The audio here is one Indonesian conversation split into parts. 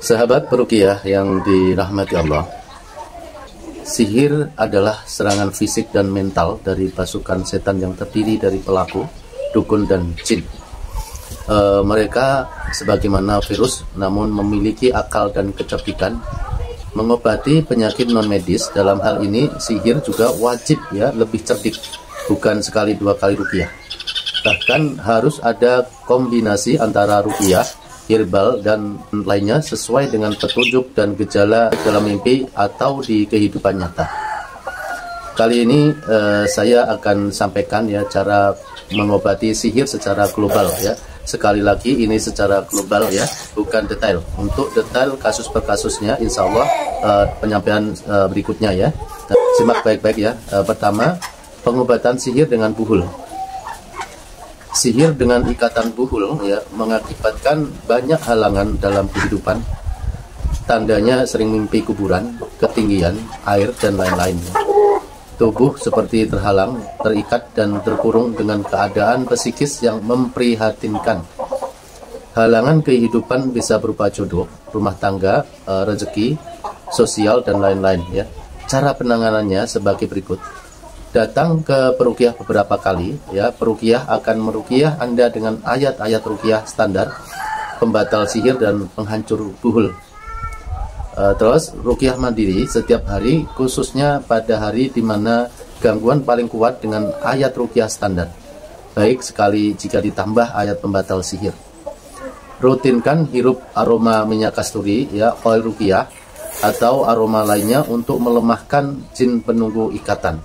Sahabat peruqyah yang dirahmati Allah, sihir adalah serangan fisik dan mental dari pasukan setan yang terdiri dari pelaku, dukun, dan jin. Mereka sebagaimana virus namun memiliki akal dan kecerdikan. Mengobati penyakit non medis, dalam hal ini sihir juga wajib lebih cerdik, bukan sekali dua kali ruqyah. Bahkan harus ada kombinasi antara ruqyah, herbal, dan lainnya sesuai dengan petunjuk dan gejala dalam mimpi atau di kehidupan nyata. Kali ini saya akan sampaikan cara mengobati sihir secara global Sekali lagi ini secara global bukan detail. Untuk detail kasus per kasusnya insya Allah penyampaian berikutnya Nah, simak baik-baik Pertama, pengobatan sihir dengan buhul. Sihir dengan ikatan buhul mengakibatkan banyak halangan dalam kehidupan. Tandanya sering mimpi kuburan, ketinggian, air, dan lain-lain. Tubuh seperti terhalang, terikat, dan terkurung dengan keadaan psikis yang memprihatinkan. Halangan kehidupan bisa berupa jodoh, rumah tangga, rezeki, sosial, dan lain-lain. Cara penanganannya sebagai berikut. Datang ke peruqyah beberapa kali. Peruqyah akan meruqyah Anda dengan ayat-ayat ruqyah standar, pembatal sihir, dan penghancur buhul. Terus ruqyah mandiri setiap hari, khususnya pada hari di mana gangguan paling kuat dengan ayat ruqyah standar. Baik sekali jika ditambah ayat pembatal sihir. Rutinkan hirup aroma minyak kasturi, oil ruqyah, atau aroma lainnya untuk melemahkan jin penunggu ikatan.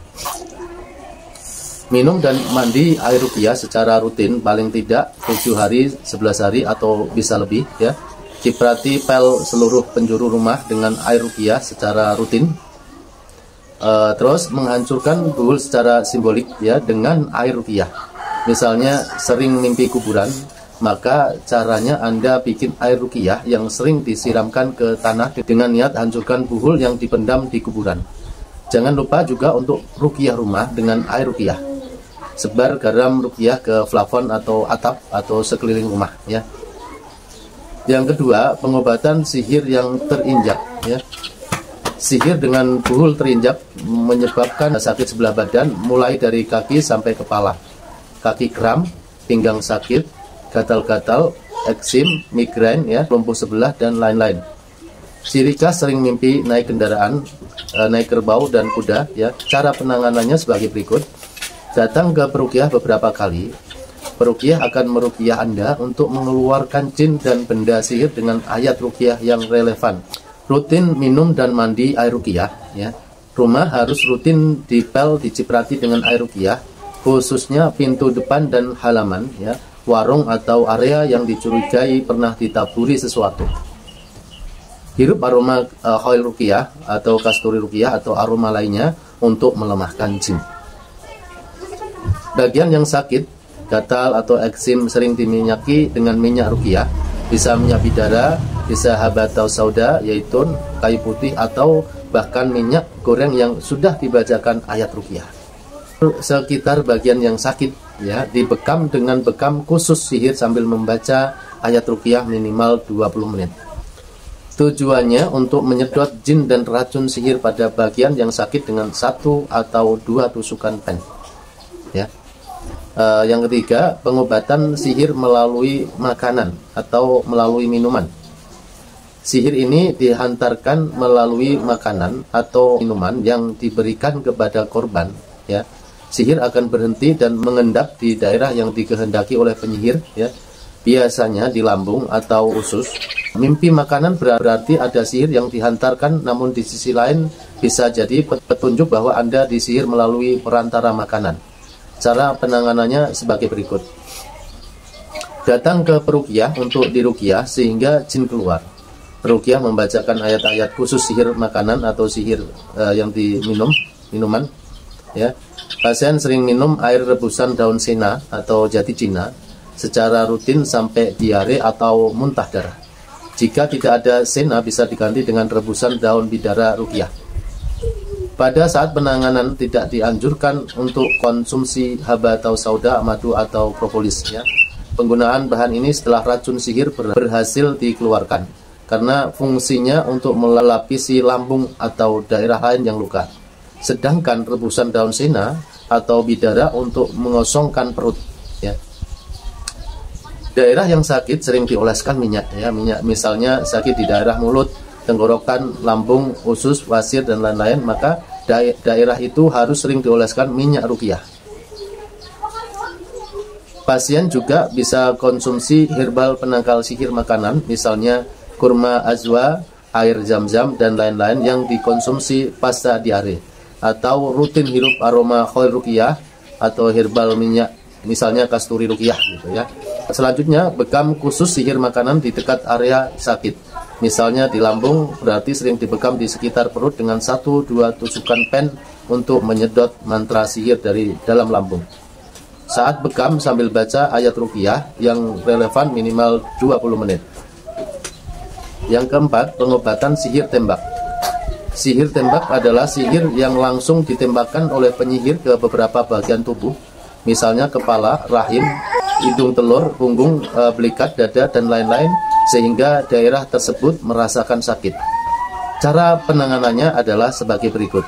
Minum dan mandi air ruqyah secara rutin, paling tidak 7 hari, 11 hari, atau bisa lebih. Ciprati pel seluruh penjuru rumah dengan air ruqyah secara rutin. Terus menghancurkan buhul secara simbolik dengan air ruqyah. Misalnya sering mimpi kuburan, maka caranya Anda bikin air ruqyah yang sering disiramkan ke tanah dengan niat hancurkan buhul yang dipendam di kuburan. Jangan lupa juga untuk ruqyah rumah dengan air ruqyah. Sebar garam ruqyah ke plafon atau atap atau sekeliling rumah Yang kedua, pengobatan sihir yang terinjak Sihir dengan buhul terinjak menyebabkan sakit sebelah badan, mulai dari kaki sampai kepala. Kaki kram, pinggang sakit, gatal-gatal, eksim, migrain, lumpuh sebelah, dan lain-lain. Ciri khas sering mimpi naik kendaraan, naik kerbau dan kuda. Cara penanganannya sebagai berikut. Datang ke peruqyah beberapa kali. Peruqyah akan meruqyah Anda untuk mengeluarkan jin dan benda sihir dengan ayat ruqyah yang relevan. Rutin minum dan mandi air ruqyah. Rumah harus rutin dipel, diciprati dengan air ruqyah, khususnya pintu depan dan halaman, warung atau area yang dicurigai pernah ditaburi sesuatu. Hirup aroma oil ruqyah atau kasturi ruqyah atau aroma lainnya untuk melemahkan jin. Bagian yang sakit, gatal atau eksim sering diminyaki dengan minyak ruqyah. Bisa minyak bidara, bisa habat atau sauda, yaitu kayu putih, atau bahkan minyak goreng yang sudah dibacakan ayat ruqyah. Sekitar bagian yang sakit dibekam dengan bekam khusus sihir sambil membaca ayat ruqyah minimal 20 menit. Tujuannya untuk menyedot jin dan racun sihir pada bagian yang sakit dengan 1 atau 2 tusukan pen. Yang ketiga, pengobatan sihir melalui makanan atau melalui minuman. Sihir ini dihantarkan melalui makanan atau minuman yang diberikan kepada korban. Sihir akan berhenti dan mengendap di daerah yang dikehendaki oleh penyihir. Biasanya di lambung atau usus. Mimpi makanan berarti ada sihir yang dihantarkan, namun di sisi lain bisa jadi petunjuk bahwa Anda disihir melalui perantara makanan. Cara penanganannya sebagai berikut. Datang ke peruqyah untuk diruqyah sehingga jin keluar. Peruqyah membacakan ayat-ayat khusus sihir makanan atau sihir yang minuman. Pasien sering minum air rebusan daun sena atau jati Cina secara rutin sampai diare atau muntah darah. Jika tidak ada sena, bisa diganti dengan rebusan daun bidara ruqyah. Pada saat penanganan tidak dianjurkan untuk konsumsi haba atau sauda, madu atau propolis. Penggunaan bahan ini setelah racun sihir berhasil dikeluarkan. karena fungsinya untuk melapisi lambung atau daerah lain yang luka. Sedangkan rebusan daun sena atau bidara untuk mengosongkan perut, ya. Daerah yang sakit sering dioleskan minyak, ya, minyak misalnya sakit di daerah mulut, tenggorokan, lambung, usus, wasir dan lain-lain, maka daerah itu harus sering dioleskan minyak ruqyah. Pasien juga bisa konsumsi herbal penangkal sihir makanan, misalnya kurma azwa, air zam-zam, dan lain-lain yang dikonsumsi pasca diare. Atau rutin hirup aroma khair ruqyah atau herbal minyak, misalnya kasturi ruqyah gitu ya. Selanjutnya, bekam khusus sihir makanan di dekat area sakit. Misalnya di lambung, berarti sering dibekam di sekitar perut dengan 1-2 tusukan pen untuk menyedot mantra sihir dari dalam lambung. Saat bekam sambil baca ayat ruqyah yang relevan minimal 20 menit. Yang keempat, pengobatan sihir tembak. Sihir tembak adalah sihir yang langsung ditembakkan oleh penyihir ke beberapa bagian tubuh, misalnya kepala, rahim, hidung telur, punggung, belikat, dada, dan lain-lain, sehingga daerah tersebut merasakan sakit. Cara penanganannya adalah sebagai berikut.